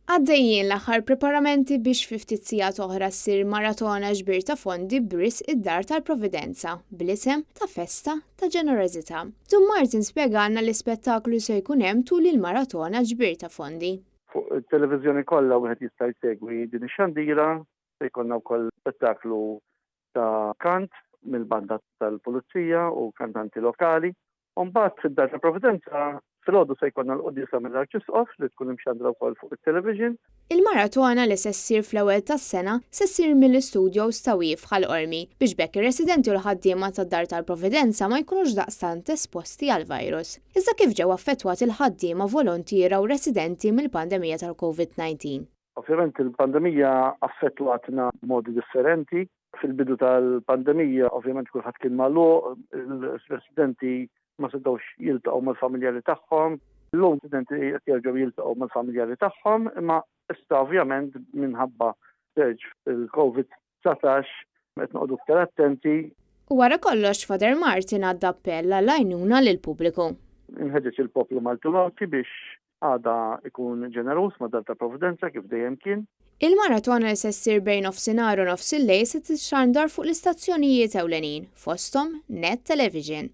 Għaddejjin l-aħħar preparamenti biex 50 sigħat oħra ssir maratona gbir ta' fondi bris id-Dar tal-Providenza bl-isem ta' Festa ta' Ġenerożità. Martin spjegana l-ispettaklu se jkun hemm tul il-maratona gbir ta' fondi. Fuq it-televiżjoni kollha wieħed jista' jsegwi din ix-xandira se jkollna wkoll spettaklu ta' kant mill-banda tal-Pulizija u kantanti lokali. U mbagħad fid-Dar tal-Providenza filgħodu se jkollna l-qudisa mill-Arċisqof li tkun imxandra wkoll fuq it-television. Il-maratona li se ssir fl-ewwel tas-sena se ssir mill-istudios ta' Wif ħal-Qormi biex bekk ir-residenti u l-ħaddiema tad-Dar tal-Providenza ma jkunux daqstant esposti għall-virus. Iżda kif ġew affettwat il-ħaddiema volontiera u residenti mill-pandemija tal-COVID-19. Ovvjament il-pandemija affettwatna b'modi differenti. Fil-bidu tal-pandemija ovvjament kulħadd kien magħluq, il-residenti ma setgħux jiltaqgħu mal-familjari tagħhom. L-lum studenti qed jerġgħu jiltaqgħu mal-familjari tagħhom, imma issa ovvjament minħabba surge il-COVID-19 qed noqogħdu aktar attenti. Wara kollox Father Martin għadda appell għall-għajnuna lill-pubbliku. Inħeġġeġ il-poplu Maltunoti biex għada ikun ġeneruż mad-Dar tal-Providenza kif dejjem kien. Il-maratona li se ssir bejn nofsinhar u nofs il-lejl se tixxandar fuq l-istazzjonijiet ewlenin fosthom Net Television.